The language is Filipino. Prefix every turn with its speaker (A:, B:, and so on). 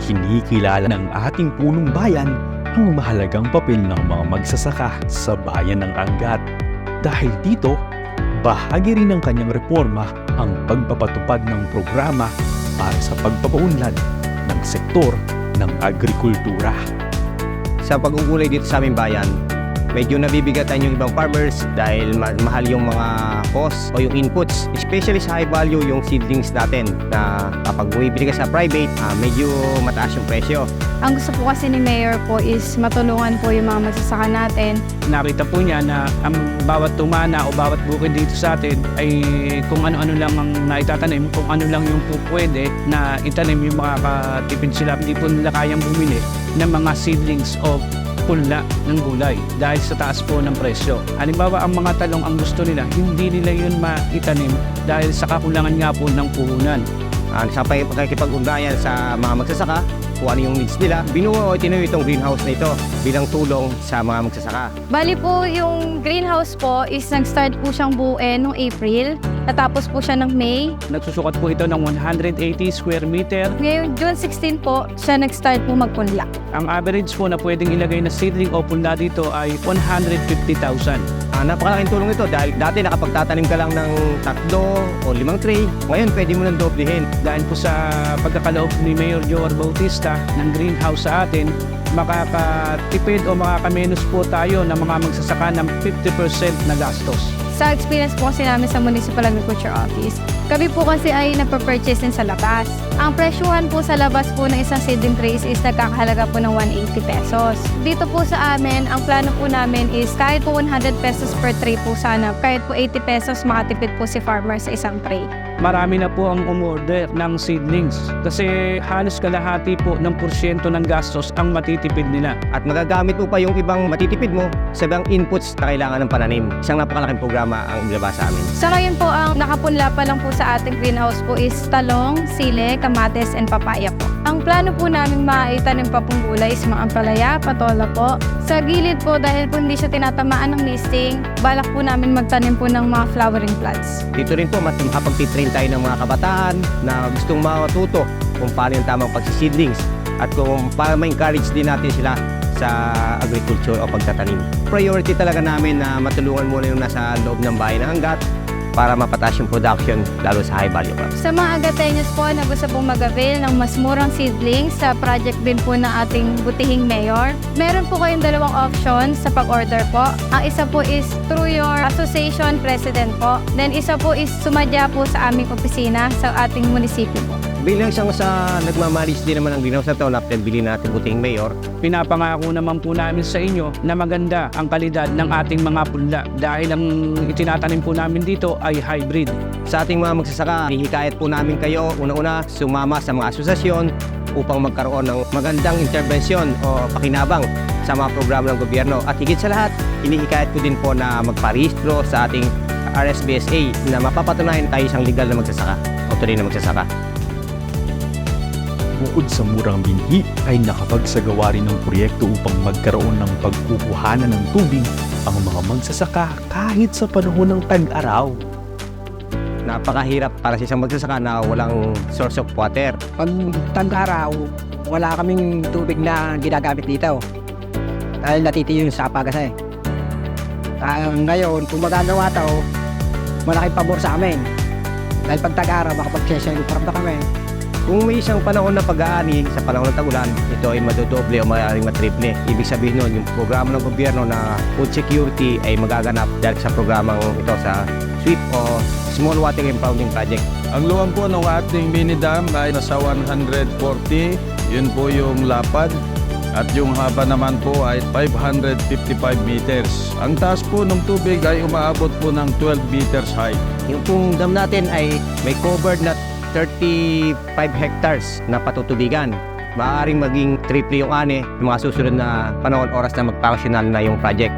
A: Kinikilala ng ating punong bayan ang mahalagang papel ng mga magsasaka sa bayan ng Angat. Dahil dito, bahagi rin ng kanyang reforma ang pagpapatupad ng programa para sa pagpapaunlad ng sektor ng agrikultura.
B: Sa pag-ugulay dito sa aming bayan, medyo nabibigatan yung ibang farmers dahil mahal yung mga cost o yung inputs. Especially sa high value yung seedlings natin na kapag bumibili ka sa private, medyo mataas yung presyo.
C: Ang gusto po kasi ni Mayor po is matulungan po yung mga magsasaka natin.
D: Nakita po niya na ang bawat tumana o bawat bukid dito sa atin ay kung ano-ano lang ang naitatanim, kung ano lang yung po pwede na itanim yung makakatipid sila. Hindi po nila kayang bumili ng mga seedlings o punla ng gulay dahil sa taas po ng presyo. Halimbawa, ang mga talong ang gusto nila, hindi nila yun maitanim dahil sa kakulangan nga po ng puhunan.
B: Sa pakikipag-ugnayan sa mga magsasaka, kung ano yung needs nila, binuo o tinayo itong greenhouse na ito bilang tulong sa mga magsasaka.
C: Bali po yung greenhouse po is nag-start po siyang buuin noong April. Natapos po siya ng May.
D: Nagsusukat po ito ng 180 square meter.
C: Ngayon, June 16 po, siya nag-start po magpunla.
D: Ang average po na pwedeng ilagay na seedling o punla dito ay 150,000.
B: Napakalaking tulong ito dahil dati nakapagtatanim ka lang ng 3 o 5 tray. Ngayon, pwede mo nang doblehin.
D: Dahil po sa pagkakaloob ni Mayor Joar Bautista ng greenhouse sa atin, makakatipid o makakamenos po tayo ng mga magsasaka ng 50% na gastos.
C: Sa experience po kasi namin sa Municipal Agriculture Office, kami po kasi ay nagpa-purchase din sa labas. Ang presyuhan po sa labas po ng isang seedling trays is nagkakahalaga po ng 180 pesos. Dito po sa amin, ang plano po namin is kahit po 100 pesos per tray po sana, kahit po 80 pesos makatipid po si farmer sa isang tray.
D: Marami na po ang umorder ng seedlings kasi halos kalahati po ng porsyento ng gastos ang matitipid nila.
B: At magagamit mo pa yung ibang matitipid mo sa ibang inputs na kailangan ng pananim. Isang napakalaking programa ang ilabas sa amin.
C: Sa ngayon po, ang nakapunla pa lang po sa ating greenhouse po is talong, sile, kamates, and papaya po. Ang plano po namin maitanim pa pong gulay is mga ampalaya, patola po. Sa gilid po, dahil po hindi siya tinatamaan ng misting, balak po namin magtanim po ng mga flowering plants.
B: Dito rin po, makapag-train tayo ng mga kabataan na gustong matuto kung paano yung tamang pagsiseedlings at kung para ma-encourage din natin sila sa agriculture o pagtatanim. Priority talaga namin na matulungan muna yung nasa loob ng bayan ng Angat para mapataas yung production lalo sa high value crops.
C: Sa mga agatenyos po na gusto pong mag-avail ng mas murang seedlings sa project din po ng ating butihing mayor, meron po kayong dalawang options sa pag-order po. Ang isa po is through your association president po. Then isa po is sumadya po sa aming opisina sa ating munisipyo po.
B: Bilang isang sa nagmamalis din naman ng greenhouse na ito na bilhin natin butihing mayor,
D: Pinapangako naman po namin sa inyo na maganda ang kalidad ng ating mga punla dahil ang itinatanim po namin dito ay hybrid.
B: sa ating mga magsasaka, hihikayat po namin kayo una-una sumama sa mga asosasyon upang magkaroon ng magandang interbensyon o pakinabang sa mga programa ng gobyerno. At higit sa lahat, hinihikayat ko din po na magparehistro sa ating RSBSA na mapapatunayan tayo isang legal na magsasaka o tunay na magsasaka.
A: Bukod sa murang binhi ay nakapagsagawa rin ng proyekto upang magkaroon ng pagkukuhanan ng tubig ang mga magsasaka kahit sa panahon ng tag-araw.
B: Napakahirap para sa isang magsasaka na walang source of water.
E: Pag tag-araw, wala kaming tubig na ginagamit dito. Dahil natitiyo yung sapa kasi. Ngayon, kung magagawa ito, malaking pabor sa amin. Dahil pag tag-araw, makapag-session yung parang kami.
B: Kung may isang panahon na pag-aani sa panahon ng tag-ulan, ito ay madodoble o maaaring matriple. Ibig sabihin nun, yung programa ng gobyerno na food security ay magaganap dahil sa programang ito sa SWIP o Small Water Impounding Project.
F: Ang luwang po ng ating mini dam ay nasa 140, yun po yung lapad. At yung haba naman po ay 555 meters. Ang taas po ng tubig ay umaabot po ng 12 meters high.
B: Yung pong dam natin ay may covered na 35 hectares na patutubigan. Maaaring maging triple yung ani ng mga susunod na panahon oras na magpakasyonal na yung project.